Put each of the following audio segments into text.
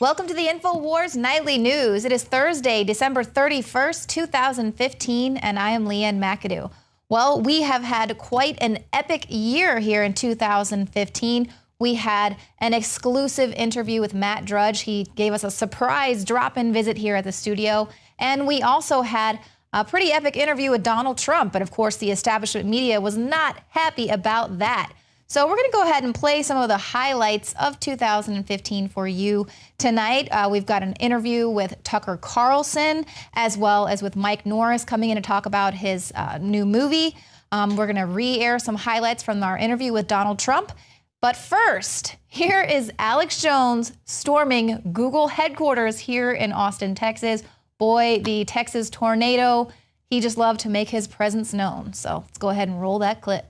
Welcome to the INFOWARS Nightly News. It is Thursday, December 31st, 2015, and I am Leanne McAdoo. Well, we have had quite an epic year here in 2015. We had an exclusive interview with Matt Drudge. He gave us a surprise drop-in visit here at the studio. And we also had a pretty epic interview with Donald Trump. But of course, the establishment media was not happy about that. So we're going to go ahead and play some of the highlights of 2015 for you tonight. We've got an interview with Tucker Carlson, as well as with Mike Norris coming in to talk about his new movie. We're going to re-air some highlights from our interview with Donald Trump. But first, here is Alex Jones storming Google headquarters here in Austin, Texas. Boy, the Texas tornado, he just loved to make his presence known. So let's go ahead and roll that clip.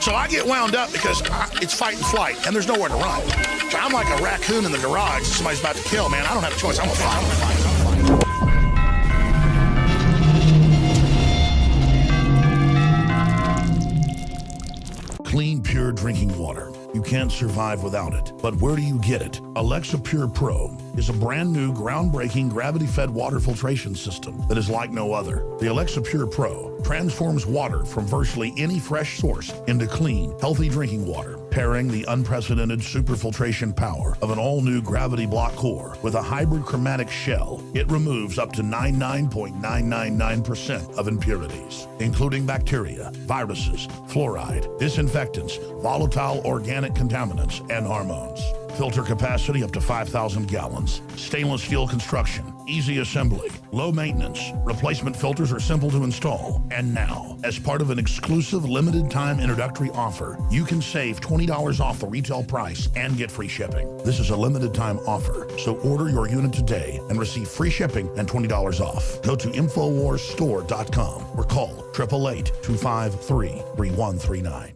So I get wound up because it's fight and flight, and there's nowhere to run. So I'm like a raccoon in the garage that somebody's about to kill, man. I don't have a choice. I'm going to fight. Clean, pure drinking water. You can't survive without it. But where do you get it? Alexa Pure Pro is a brand new, groundbreaking, gravity-fed water filtration system that is like no other. The Alexa Pure Pro transforms water from virtually any fresh source into clean, healthy drinking water, pairing the unprecedented superfiltration power of an all-new gravity block core with a hybrid chromatic shell. It removes up to 99.999% of impurities, including bacteria, viruses, fluoride, disinfectants, volatile organic contaminants, and hormones. Filter capacity up to 5,000 gallons. Stainless steel construction, easy assembly, low maintenance. Replacement filters are simple to install. And now, as part of an exclusive limited time introductory offer, you can save $20 off the retail price and get free shipping. This is a limited time offer, so order your unit today and receive free shipping and $20 off. Go to InfoWarsStore.com or call 888-253-3139.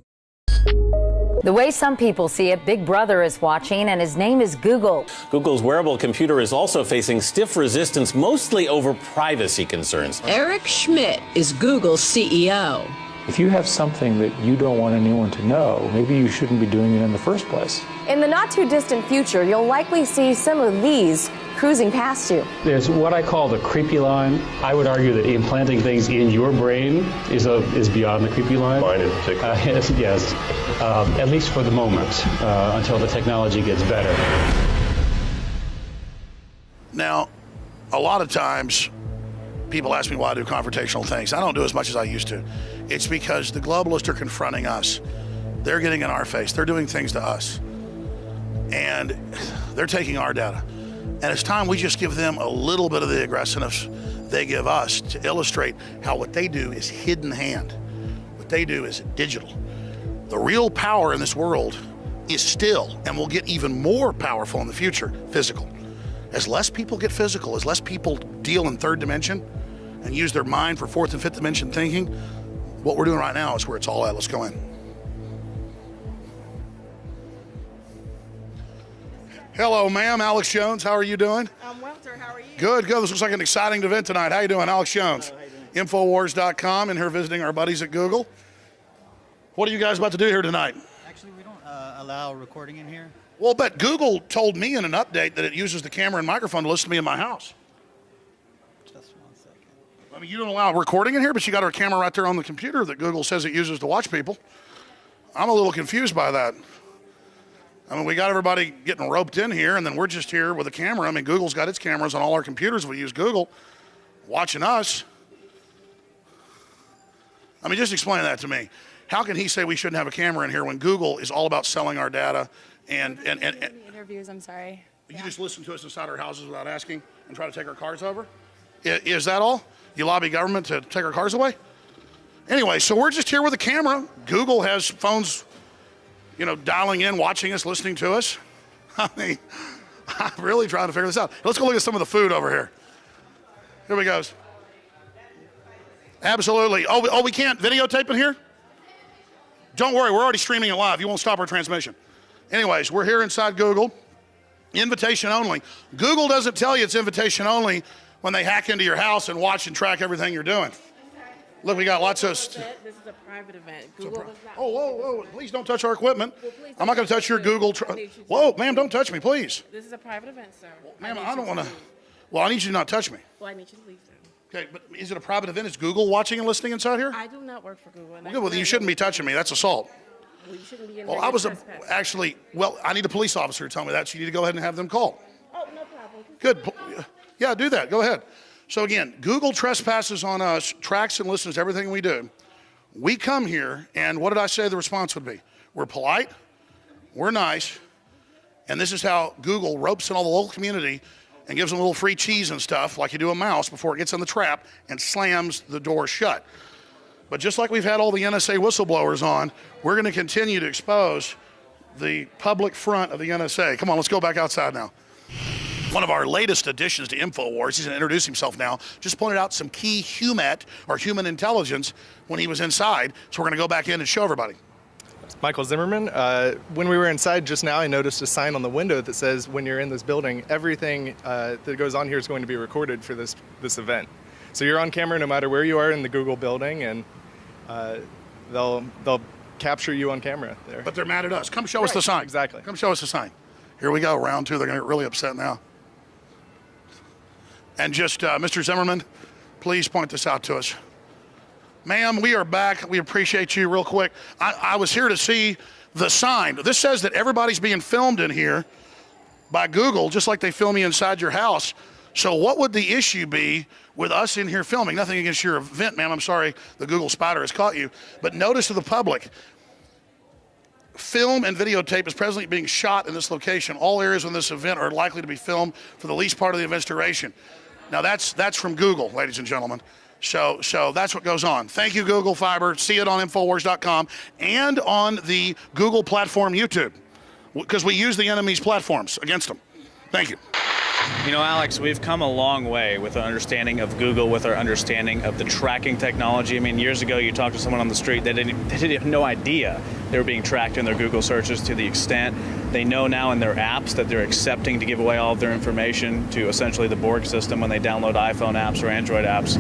The way some people see it, Big Brother is watching, and his name is Google. Google's wearable computer is also facing stiff resistance, mostly over privacy concerns. Eric Schmidt is Google's CEO. If you have something that you don't want anyone to know, maybe you shouldn't be doing it in the first place. In the not-too-distant future, you'll likely see some of these cruising past you. There's what I call the creepy line. I would argue that implanting things in your brain is beyond the creepy line. Mine in particular. Yes, at least for the moment, until the technology gets better. Now, a lot of times, people ask me why I do confrontational things. I don't do as much as I used to. It's because the globalists are confronting us. They're getting in our face. They're doing things to us. And they're taking our data. And it's time we just give them a little bit of the aggressiveness they give us to illustrate how what they do is hidden hand. What they do is digital. The real power in this world is still, and will get even more powerful in the future, physical. As less people get physical, as less people deal in third dimension and use their mind for fourth and fifth dimension thinking, what we're doing right now is where it's all at. Let's go in. Hello, ma'am. Alex Jones. How are you doing? I'm well, sir. How are you? Good, good. This looks like an exciting event tonight. How you doing? Alex Jones. InfoWars.com, and here visiting our buddies at Google. What are you guys about to do here tonight? Actually, we don't allow recording in here. Well, but Google told me in an update that it uses the camera and microphone to listen to me in my house. Just 1 second. I mean, you don't allow recording in here, but you got our camera right there on the computer that Google says it uses to watch people. I'm a little confused by that. I mean, we got everybody getting roped in here, and then we're just here with a camera. I mean, Google's got its cameras on all our computers. We use Google watching us. I mean, just explain that to me. How can he say we shouldn't have a camera in here when Google is all about selling our data and interviews, I'm sorry. You just listen to us inside our houses without asking and try to take our cars over? Is that all? You lobby government to take our cars away? Anyway, so we're just here with a camera. Google has phones, you know, dialing in, watching us, listening to us. I mean, I'm really trying to figure this out. Let's go look at some of the food over here. Here we go. Absolutely. Oh, we can't videotape it here? Don't worry, we're already streaming it live. You won't stop our transmission. Anyways, we're here inside Google. Invitation only. Google doesn't tell you it's invitation only when they hack into your house and watch and track everything you're doing. Look, we got lots of... This is a private event. Google was not... Oh, whoa, please don't touch our equipment. Well, please I'm not going to touch your Google... Whoa, ma'am, don't touch me, please. This is a private event, sir. Ma'am, I don't want to... Well, I need you to not touch me. Well, I need you to leave, sir. Okay, but is it a private event? Is Google watching and listening inside here? I do not work for Google. Well, good, well, then you shouldn't be touching me. That's assault. Well, you shouldn't be in Well, I was actually... Well, I need a police officer to tell me that, so you need to go ahead and have them call. Oh, no problem. Good. Yeah, do that. Go ahead. So again, Google trespasses on us, tracks and listens to everything we do. We come here, and what did I say the response would be? We're polite, we're nice, and this is how Google ropes in all the local community and gives them a little free cheese and stuff like you do a mouse before it gets in the trap and slams the door shut. But just like we've had all the NSA whistleblowers on, we're going to continue to expose the public front of the NSA. Come on, let's go back outside now. One of our latest additions to INFOWARS, he's going to introduce himself now, just pointed out some key human intelligence when he was inside. So we're going to go back in and show everybody. Michael Zimmerman. When we were inside just now, I noticed a sign on the window that says, when you're in this building, everything that goes on here is going to be recorded for this event. So you're on camera no matter where you are in the Google building, and they'll capture you on camera there. But they're mad at us. Come show us the sign. Exactly. Come show us the sign. Here we go, round two. They're going to get really upset now. And just, Mr. Zimmerman, please point this out to us. Ma'am, we are back. We appreciate you real quick. I was here to see the sign. This says that everybody's being filmed in here by Google, just like they film you inside your house. So what would the issue be with us in here filming? Nothing against your event, ma'am. I'm sorry the Google spider has caught you. But notice to the public, film and videotape is presently being shot in this location. All areas in this event are likely to be filmed for the least part of the event's duration. Now that's from Google, ladies and gentlemen. So that's what goes on. Thank you, Google Fiber. See it on Infowars.com and on the Google platform YouTube, because we use the enemy's platforms against them. Thank you. You know, Alex, we've come a long way with our understanding of Google, with our understanding of the tracking technology. I mean, years ago, you talked to someone on the street, they didn't have no idea they were being tracked in their Google searches to the extent they know now in their apps that they're accepting to give away all of their information to essentially the Borg system when they download iPhone apps or Android apps.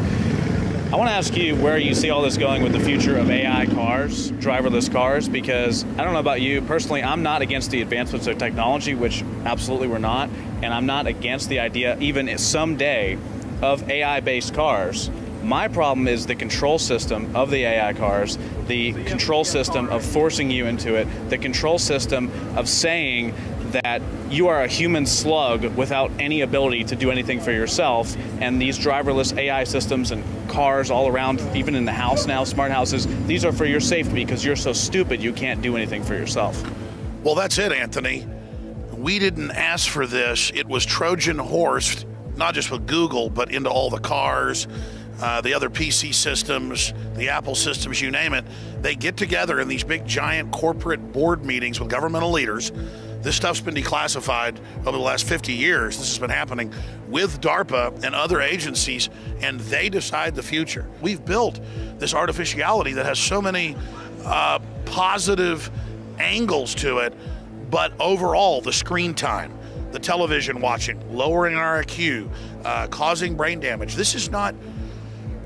I want to ask you where you see all this going with the future of AI cars, driverless cars, because I don't know about you, personally, I'm not against the advancements of technology, which absolutely we're not, and I'm not against the idea, even someday, of AI-based cars. My problem is the control system of the AI cars, the control system of forcing you into it, the control system of saying that you are a human slug without any ability to do anything for yourself, and these driverless AI systems and cars all around, even in the house now, smart houses, these are for your safety because you're so stupid you can't do anything for yourself. Well, that's it, Anthony. We didn't ask for this. It was Trojan horsed, not just with Google, but into all the cars, the other PC systems, the Apple systems, you name it. They get together in these big, giant corporate board meetings with governmental leaders. This stuff's been declassified over the last 50 years. This has been happening with DARPA and other agencies, and they decide the future. We've built this artificiality that has so many positive angles to it, but overall, the screen time, the television watching, lowering our IQ, causing brain damage. This is not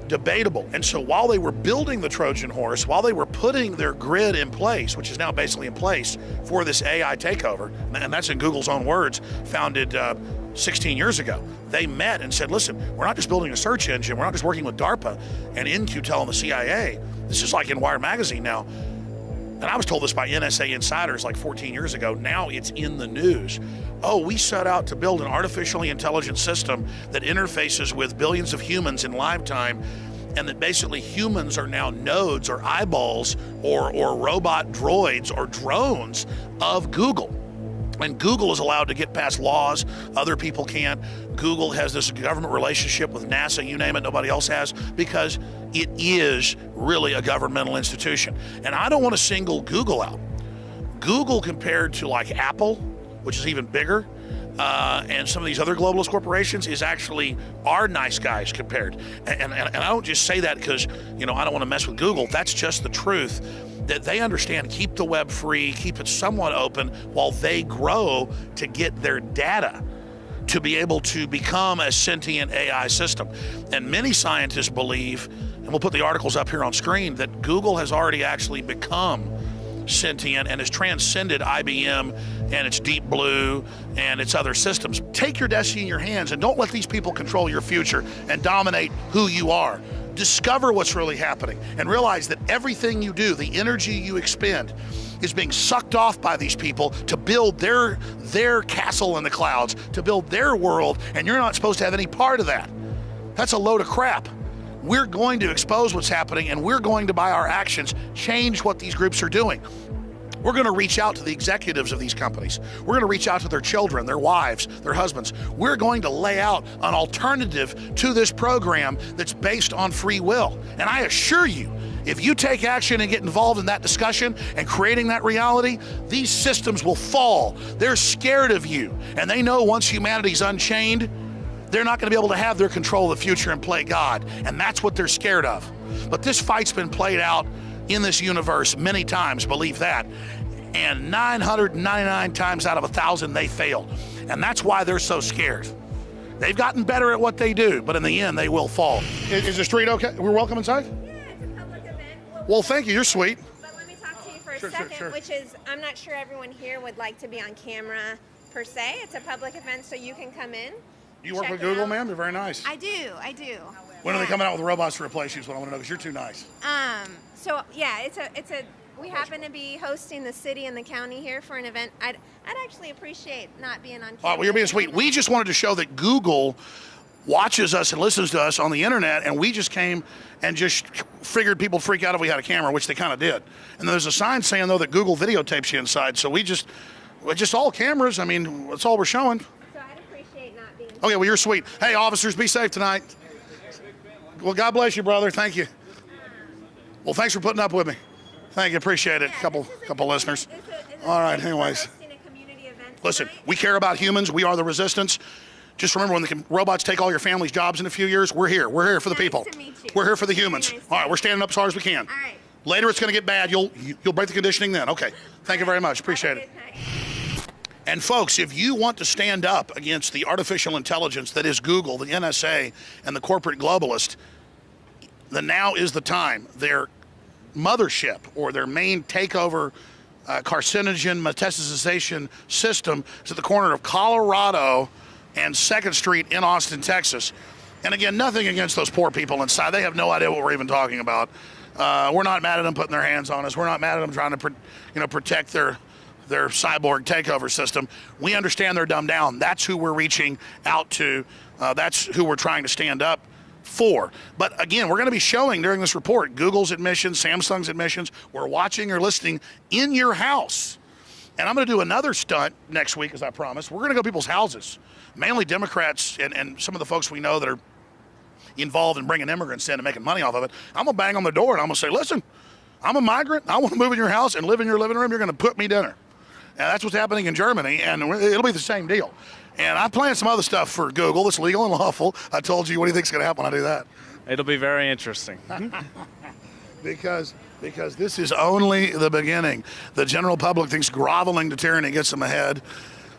debatable. And so while they were building the Trojan horse, while they were putting their grid in place, which is now basically in place for this AI takeover, and that's in Google's own words, founded 16 years ago, they met and said, listen, we're not just building a search engine, we're not just working with DARPA and InQtel and the CIA. This is like in Wired Magazine now. And I was told this by NSA insiders like 14 years ago. Now it's in the news. Oh, we set out to build an artificially intelligent system that interfaces with billions of humans in live time, and that basically humans are now nodes or eyeballs or robot droids or drones of Google. And Google is allowed to get past laws other people can't. Google has this government relationship with NASA, you name it, nobody else has, because it is really a governmental institution. And I don't want to single Google out. Google compared to like Apple, which is even bigger, and some of these other globalist corporations is actually our nice guys compared. And I don't just say that because, you know, I don't want to mess with Google. That's just the truth. That they understand, keep the web free, keep it somewhat open while they grow to get their data to be able to become a sentient AI system. And many scientists believe, and we'll put the articles up here on screen, that Google has already actually become sentient and has transcended IBM and its Deep Blue and its other systems. Take your destiny in your hands and don't let these people control your future and dominate who you are. Discover what's really happening and realize that everything you do, the energy you expend, is being sucked off by these people to build their castle in the clouds, to build their world, and you're not supposed to have any part of that. That's a load of crap. We're going to expose what's happening, and we're going to, by our actions, change what these groups are doing. We're going to reach out to the executives of these companies. We're going to reach out to their children, their wives, their husbands. We're going to lay out an alternative to this program that's based on free will. And I assure you, if you take action and get involved in that discussion and creating that reality, these systems will fall. They're scared of you, and they know once humanity's unchained, they're not going to be able to have their control of the future and play God, and that's what they're scared of. But this fight's been played out in this universe many times, believe that, and 999 times out of 1,000 they failed, and that's why they're so scared. They've gotten better at what they do, but in the end, they will fall. Is the street okay? We're welcome inside? Yeah, it's a public event. Well, thank you. You're sweet. But let me talk to you for a second, which is, I'm not sure everyone here would like to be on camera per se. It's a public event, so you can come in. You work with Google, ma'am? You're very nice. I do. When are they coming out with robots to replace you is what I want to know, because you're too nice. So yeah, we happen to be hosting the city and the county here for an event. I'd actually appreciate not being on camera. All right, well, you're being sweet. We just wanted to show that Google watches us and listens to us on the internet, and we just came and just figured people freak out if we had a camera, which they kind of did. And there's a sign saying, though, that Google videotapes you inside. So we're just all cameras. I mean, that's all we're showing. So I'd appreciate not being. Okay, well, you're sweet. Hey, officers, be safe tonight. Well, God bless you, brother. Thank you. Well, thanks for putting up with me. Thank you. Appreciate it. Couple listeners. All right, anyways. Listen, we care about humans. We are the resistance. Just remember, when the robots take all your family's jobs in a few years, we're here. We're here for the people. We're here for the humans. All right, we're standing up as hard as we can. All right. Later, it's going to get bad. You'll break the conditioning then. Okay. Thank you very much. Appreciate it. And folks, if you want to stand up against the artificial intelligence that is Google, the NSA, and the corporate globalist, then now is the time. Their mothership, or their main takeover carcinogen metastasization system, is at the corner of Colorado and 2nd Street in Austin, Texas. And again, nothing against those poor people inside. They have no idea what we're even talking about. We're not mad at them putting their hands on us. We're not mad at them trying to protect their cyborg takeover system. We understand they're dumbed down. That's who we're reaching out to. That's who we're trying to stand up for. But again, we're going to be showing during this report Google's admissions, Samsung's admissions. We're watching or listening in your house. And I'm going to do another stunt next week, as I promised. We're going to go to people's houses, mainly Democrats and some of the folks we know that are involved in bringing immigrants in and making money off of it. I'm going to bang on the door and I'm going to say, listen, I'm a migrant. I want to move in your house and live in your living room. You're going to put me dinner. And that's what's happening in Germany, and it'll be the same deal. And I planned some other stuff for Google that's legal and lawful. I told you, what do you think's going to happen when I do that? It'll be very interesting. because this is only the beginning. The general public thinks groveling to tyranny gets them ahead.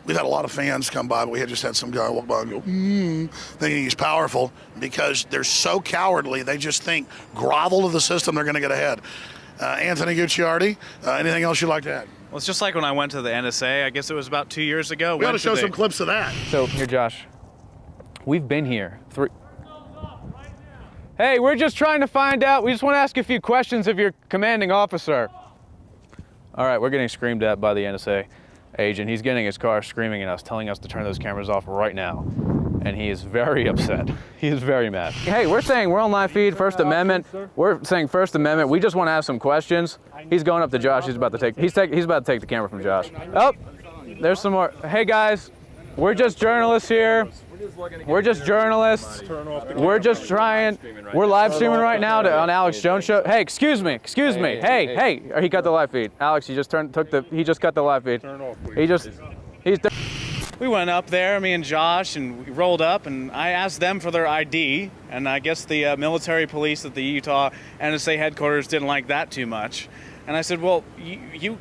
We've had a lot of fans come by, but we had just had some guy walk by and go, thinking he's powerful, because they're so cowardly, they just think grovel to the system, they're going to get ahead. Anthony Gucciardi, anything else you'd like to add? Well, it's just like when I went to the NSA. I guess it was about 2 years ago. We ought to show some clips of that. So, here, Josh, we've been here. Hey, we're just trying to find out. We just want to ask a few questions of your commanding officer. All right, we're getting screamed at by the NSA agent. He's getting his car screaming at us, telling us to turn those cameras off right now. And he is very upset. He is very mad. Hey, we're saying we're on live feed, First Amendment. We're saying First Amendment. We just want to ask some questions. He's going up to Josh. He's about to take the camera from Josh. Oh, there's some more. Hey guys, we're just journalists here. We're just journalists. We're just trying. We're live streaming right now on Alex Jones Show. Hey, excuse me. Hey. He cut the live feed. Alex, he just cut the live feed. We went up there, me and Josh, and we rolled up, and I asked them for their ID, and I guess the military police at the Utah NSA headquarters didn't like that too much. And I said, well, you